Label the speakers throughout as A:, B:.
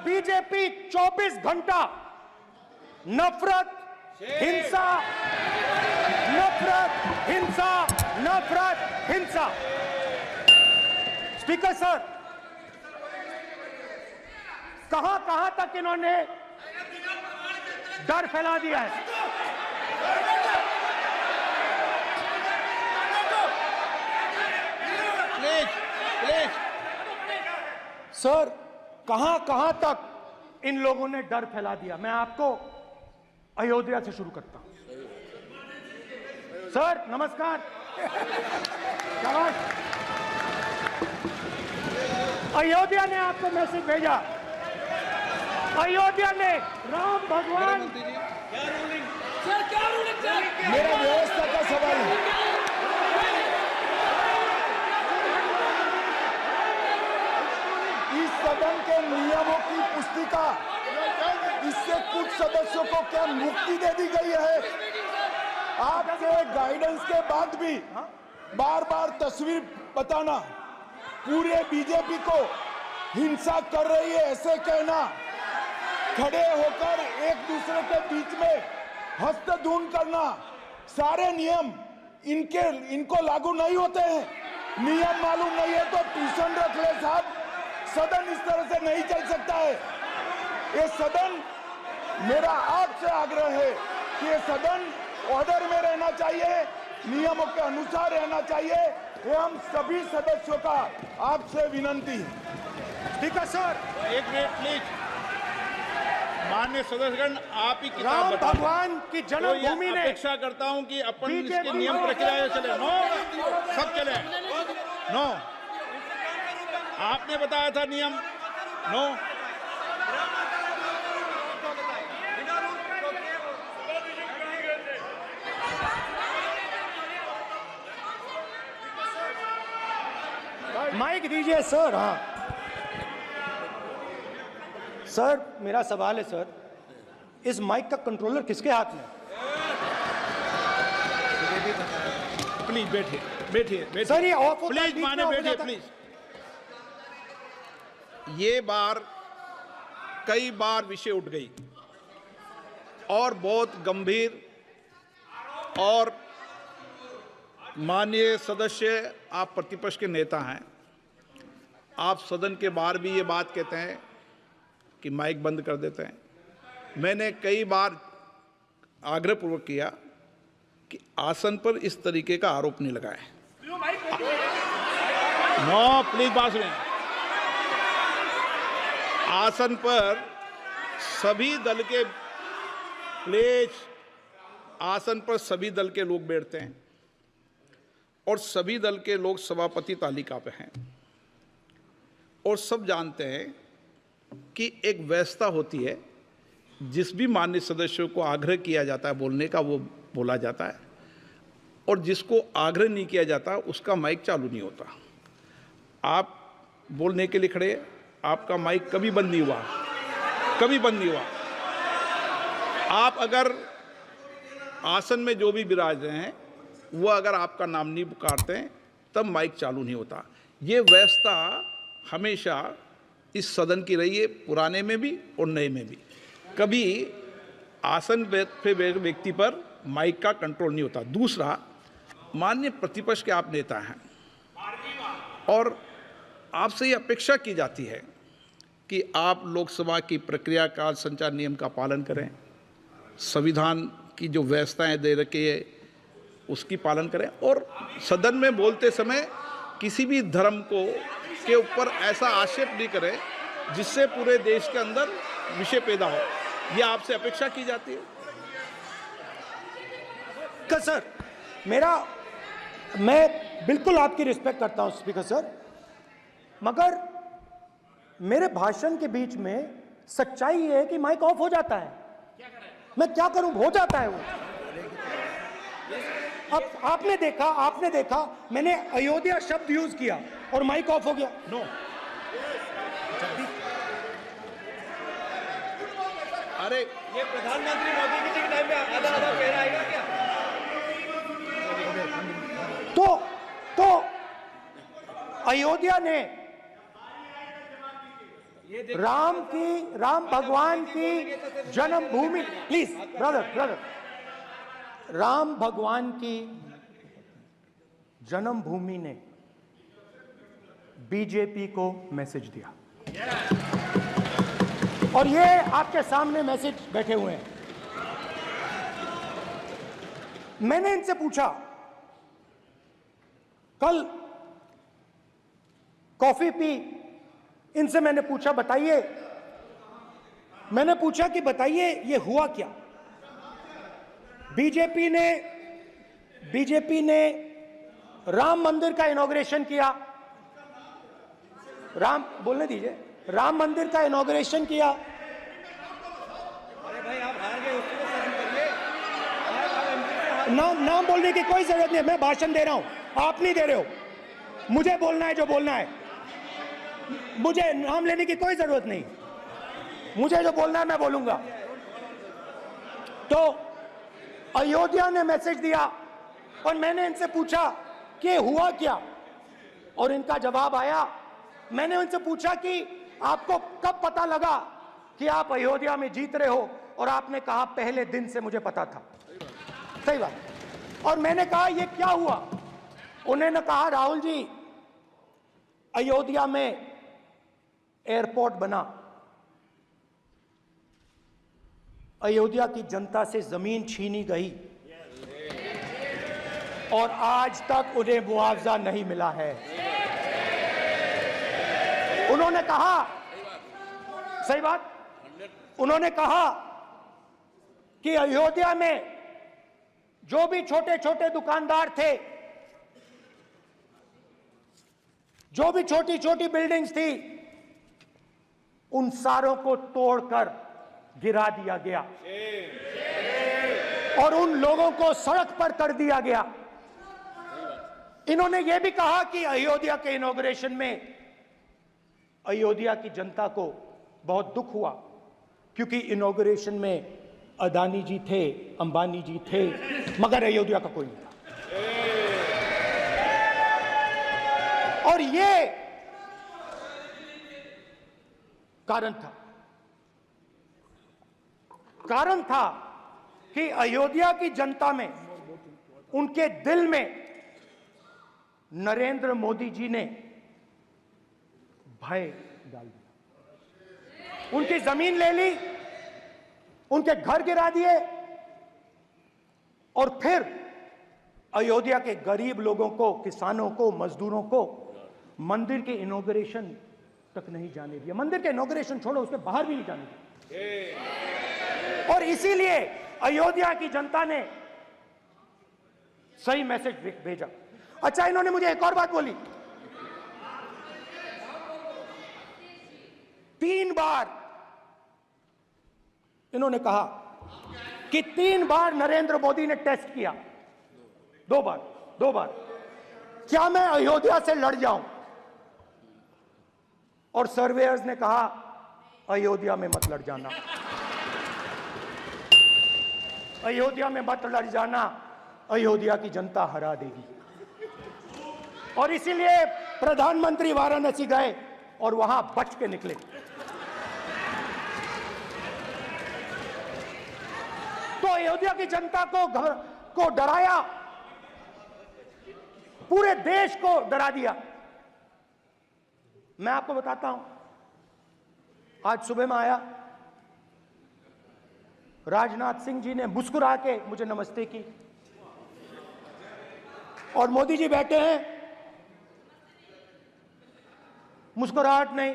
A: BJP 24 घंटा नफरत, हिंसा, नफरत, हिंसा, नफरत, हिंसा। स्पीकर सर, कहां तक इन्होंने डर फैला दिया है?
B: प्लीज
A: सर, कहां तक इन लोगों ने डर फैला दिया? मैं आपको अयोध्या से शुरू करता हूं। सर नमस्कार। शाबाश। अयोध्या ने आपको मैसेज भेजा। अयोध्या ने राम भगवान।
B: मेरा व्यवस्था का सवाल है। इस सदन के नियमों की पुस्तिका, इससे कुछ सदस्यों को क्या मुक्ति दे दी गई है? आपके गाइडेंस के बाद भी बार बार तस्वीर बताना, पूरे बीजेपी को हिंसा कर रही है ऐसे कहना, खड़े होकर एक दूसरे के बीच में हस्तधून करना, सारे नियम इनको लागू नहीं होते हैं। नियम मालूम नहीं है तो ट्यूशन रख ले साहब। सदन इस तरह से नहीं चल सकता है। ये सदन, मेरा आपसे आग्रह है कि ये सदन ऑर्डर में रहना चाहिए, नियमों के अनुसार रहना चाहिए। ये हम सभी सदस्यों का आपसे विनंती है।
A: स्पीकर सर,
C: एक मिनट प्लीज। माननीय सदस्यगण, आप ही किताब
A: राम
C: बताओ।
A: भगवान की जन्मभूमि ने
C: अपेक्षा करता हूं कि अपन इसके नियम प्रक्रिया चले। नो, सब चले। नो, आपने बताया था नियम। नो,
A: माइक दीजिए सर। हाँ सर, मेरा सवाल है सर, इस माइक का कंट्रोलर किसके हाथ में?
C: प्लीज बैठिए बैठिए
A: सर ये ऑफ होता है,
C: प्लीज
A: बीच में
C: माने
A: ऑफ हो
C: बैठिए
A: जाता है।
C: प्लीज। ये बार कई बार विषय उठ गई और बहुत गंभीर, और माननीय सदस्य, आप प्रतिपक्ष के नेता हैं, आप सदन के बाहर भी ये बात कहते हैं कि माइक बंद कर देते हैं। मैंने कई बार आग्रहपूर्वक किया कि आसन पर इस तरीके का आरोप नहीं लगाएं। नो, प्लीज बात सुनिए। आसन पर सभी दल के, प्लीज, आसन पर सभी दल के लोग बैठते हैं और सभी दल के लोग सभापति तालिका पे हैं, और सब जानते हैं कि एक व्यवस्था होती है, जिस भी माननीय सदस्यों को आग्रह किया जाता है बोलने का वो बोला जाता है, और जिसको आग्रह नहीं किया जाता उसका माइक चालू नहीं होता। आप बोलने के लिए खड़े, आपका माइक कभी बंद नहीं हुआ, कभी बंद नहीं हुआ। आप अगर आसन में जो भी विराज रहे हैं वो अगर आपका नाम नहीं पुकारते हैं तब माइक चालू नहीं होता। ये व्यवस्था हमेशा इस सदन की रही है, पुराने में भी और नए में भी। कभी आसन पे व्यक्ति पर माइक का कंट्रोल नहीं होता। दूसरा, माननीय प्रतिपक्ष के आप नेता हैं और आपसे ये अपेक्षा की जाती है कि आप लोकसभा की प्रक्रिया का, संचार नियम का पालन करें, संविधान की जो व्यवस्थाएं दे रखी है उसकी पालन करें, और सदन में बोलते समय किसी भी धर्म को के ऊपर ऐसा आक्षेप नहीं करें जिससे पूरे देश के अंदर विषय पैदा हो। ये आपसे अपेक्षा की जाती है।
A: सर, मैं बिल्कुल आपकी रिस्पेक्ट करता हूं स्पीकर सर, मगर मेरे भाषण के बीच में सच्चाई ये है कि माइक ऑफ हो जाता है। मैं क्या करूं, हो जाता है वो। अब आपने देखा मैंने अयोध्या शब्द यूज किया और माइक ऑफ हो गया।
C: नो, अरे
D: ये प्रधानमंत्री मोदी जी के टाइम पे आधा पैरा आएगा क्या?
A: तो अयोध्या ने,
D: ये
A: राम भगवान की जन्मभूमि, प्लीज ब्रदर, राम भगवान की जन्मभूमि ने बीजेपी को मैसेज दिया, और ये आपके सामने मैसेज बैठे हुए हैं। मैंने इनसे पूछा, कल कॉफी पी, इनसे मैंने पूछा बताइए, मैंने पूछा कि बताइए ये हुआ क्या। बीजेपी ने राम मंदिर का इनॉग्रेशन किया, बोलने दीजिए, राम मंदिर का इनॉग्रेशन किया।
D: अरे भाई आप हार गए, उसको सहन करिए।
A: नाम बोलने की कोई जरूरत नहीं है, मैं भाषण दे रहा हूं, आप नहीं दे रहे हो। मुझे बोलना है जो बोलना है, मुझे नाम लेने की कोई जरूरत नहीं, मुझे जो बोलना है मैं बोलूंगा। तो अयोध्या ने मैसेज दिया और मैंने इनसे पूछा कि हुआ क्या, और इनका जवाब आया। मैंने उनसे पूछा कि आपको कब पता लगा कि आप अयोध्या में जीत रहे हो, और आपने कहा पहले दिन से मुझे पता था। सही बात। और मैंने कहा ये क्या हुआ, उन्होंने कहा राहुल जी अयोध्या में एयरपोर्ट बना, अयोध्या की जनता से जमीन छीनी गई और आज तक उन्हें मुआवजा नहीं मिला है। उन्होंने कहा, सही बात, उन्होंने कहा कि अयोध्या में जो भी छोटे छोटे दुकानदार थे, जो भी छोटी छोटी बिल्डिंग्स थी, उन सारों को तोड़कर गिरा दिया गया और उन लोगों को सड़क पर कर दिया गया। इन्होंने यह भी कहा कि अयोध्या के इनॉग्रेशन में अयोध्या की जनता को बहुत दुख हुआ, क्योंकि इनॉग्रेशन में अदानी जी थे, अंबानी जी थे, मगर अयोध्या का कोई नहीं था। और ये कारण था कि अयोध्या की जनता में, उनके दिल में नरेंद्र मोदी जी ने भय डाल दिया। उनकी जमीन ले ली, उनके घर गिरा दिए, और फिर अयोध्या के गरीब लोगों को, किसानों को, मजदूरों को मंदिर के इनॉग्रेशन तक नहीं जाने दिया। मंदिर के इनॉग्रेशन छोड़ो, उसके बाहर भी नहीं जाने दिया। और इसीलिए अयोध्या की जनता ने सही मैसेज भेजा। अच्छा, इन्होंने मुझे एक और बात बोली, 3 बार इन्होंने कहा कि 3 बार नरेंद्र मोदी ने टेस्ट किया, 2 बार क्या मैं अयोध्या से लड़ जाऊं, और सर्वेयर्स ने कहा अयोध्या में मत लड़ जाना, अयोध्या में मत लड़ जाना, अयोध्या की जनता हरा देगी। और इसीलिए प्रधानमंत्री वाराणसी गए और वहां बच के निकले। तो अयोध्या की जनता को डराया, पूरे देश को डरा दिया। मैं आपको बताता हूं, आज सुबह में आया, राजनाथ सिंह जी ने मुस्कुरा के मुझे नमस्ते की, और मोदी जी बैठे हैं, मुस्कुराहट नहीं,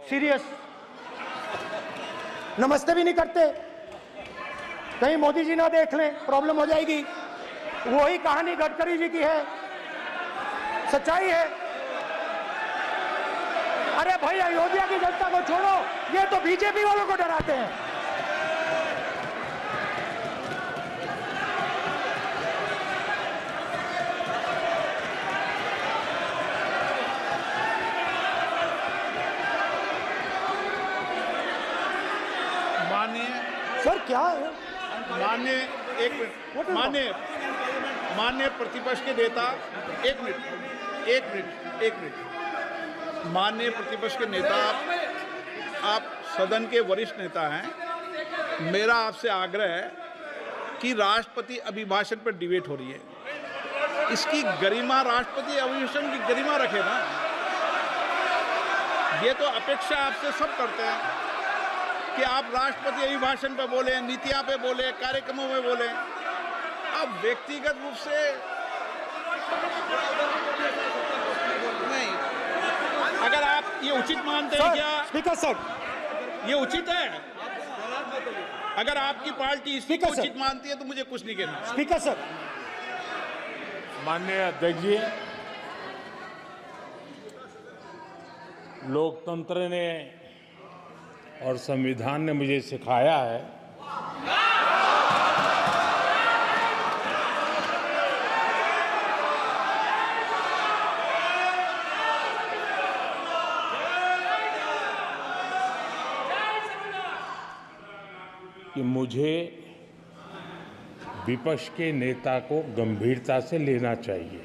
A: सीरियस, नमस्ते भी नहीं करते, कहीं मोदी जी ना देख लें, प्रॉब्लम हो जाएगी। वही कहानी गडकरी जी की है, सच्चाई है। अरे भाई, अयोध्या की जनता को छोड़ो, ये तो बीजेपी वालों को डराते हैं। सर क्या है?
C: माननीय प्रतिपक्ष के नेता, एक मिनट, माननीय प्रतिपक्ष के नेता आप सदन के वरिष्ठ नेता हैं, मेरा आपसे आग्रह है कि राष्ट्रपति अभिभाषण पर डिबेट हो रही है, इसकी गरिमा, राष्ट्रपति अभिभाषण की गरिमा रखे ना। ये तो अपेक्षा आपसे सब करते हैं कि आप राष्ट्रपति अभिभाषण पे बोले, नीतियां पे बोले, कार्यक्रमों में बोले। अब व्यक्तिगत रूप से नहीं, अगर आप ये उचित मानते हैं क्या?
A: स्पीकर सर,
C: ये उचित है? अगर आपकी पार्टी इसको
A: स्पीकर सर।
C: उचित मानती है तो मुझे कुछ नहीं कहना।
A: स्पीकर सर,
E: माननीय अध्यक्ष जी, लोकतंत्र ने और संविधान ने मुझे सिखाया है कि मुझे विपक्ष के नेता को गंभीरता से लेना चाहिए।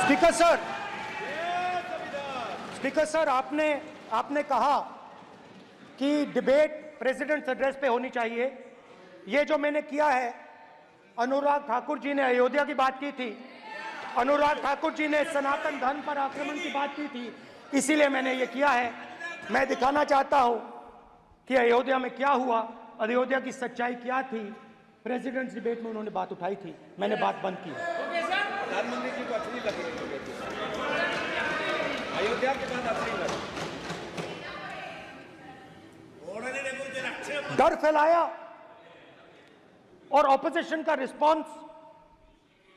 A: स्पीकर सर, आपने कहा कि डिबेट प्रेसिडेंट्स एड्रेस पे होनी चाहिए। ये जो मैंने किया है, अनुराग ठाकुर जी ने अयोध्या की बात की थी, अनुराग ठाकुर जी ने सनातन धर्म पर आक्रमण की बात की थी, इसीलिए मैंने ये किया है। मैं दिखाना चाहता हूं कि अयोध्या में क्या हुआ, अयोध्या की सच्चाई क्या थी। प्रेसिडेंट्स डिबेट में उन्होंने बात उठाई थी, मैंने बात बंद की।
D: प्रधानमंत्री जी को अच्छी लगी अयोध्या के बाद अच्छी लगी।
A: डर फैलाया और ऑपोजिशन का रिस्पांस,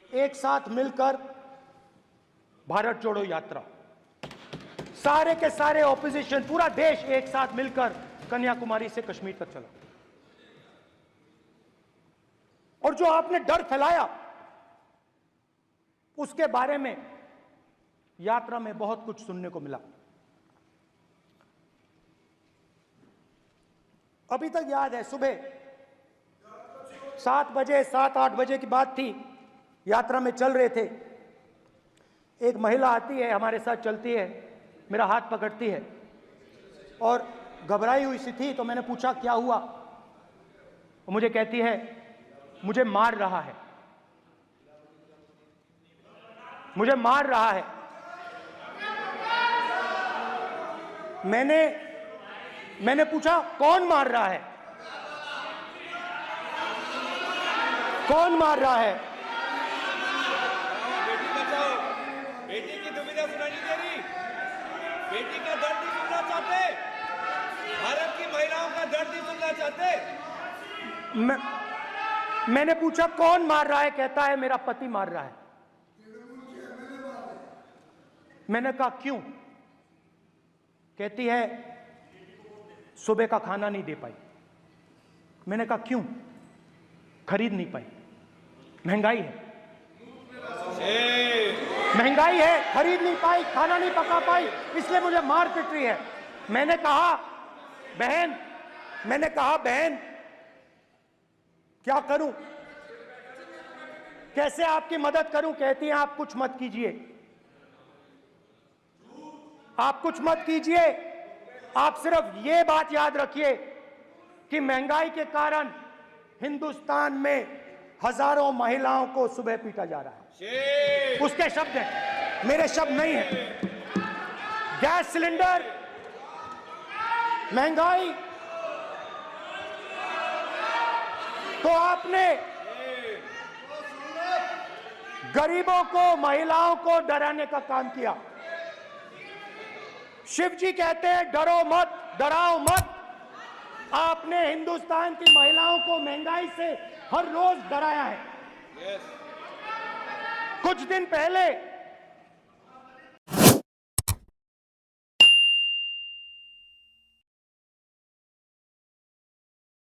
A: एक साथ मिलकर भारत जोड़ो यात्रा, सारे के सारे ऑपोजिशन, पूरा देश एक साथ मिलकर कन्याकुमारी से कश्मीर तक चला। और जो आपने डर फैलाया, उसके बारे में यात्रा में बहुत कुछ सुनने को मिला। अभी तक याद है, सुबह 7 बजे 7-8 बजे की बात थी, यात्रा में चल रहे थे, एक महिला आती है, हमारे साथ चलती है, मेरा हाथ पकड़ती है और घबराई हुई सी थी। तो मैंने पूछा क्या हुआ, वो मुझे कहती है मुझे मार रहा है, मुझे मार रहा है। मैंने पूछा कौन मार रहा है, कौन मार रहा है?
D: बेटी बचाओ, बेटी की दुविधा सुनाई दे रही, बेटी का दर्द नहीं सुनना चाहते, भारत की महिलाओं का दर्द नहीं सुनना चाहते।
A: मैंने पूछा कौन मार रहा है, कहता है मेरा पति मार रहा है। मैंने कहा क्यों? कहती है सुबह का खाना नहीं दे पाई। मैंने कहा क्यों? खरीद नहीं पाई, महंगाई है, महंगाई है, खरीद नहीं पाई, खाना नहीं पका पाई, इसलिए मुझे मार पिट रही है। मैंने कहा बहन क्या करूं, कैसे आपकी मदद करूं? कहती है आप कुछ मत कीजिए, आप कुछ मत कीजिए, आप सिर्फ ये बात याद रखिए कि महंगाई के कारण हिंदुस्तान में हजारों महिलाओं को सुबह पीटा जा रहा है। उसके शब्द हैं, मेरे शब्द नहीं हैं। गैस सिलेंडर, महंगाई, तो आपने गरीबों को, महिलाओं को डराने का काम किया। शिव जी कहते हैं डरो मत, डराओ मत। आपने हिंदुस्तान की महिलाओं को महंगाई से हर रोज डराया है। कुछ दिन पहले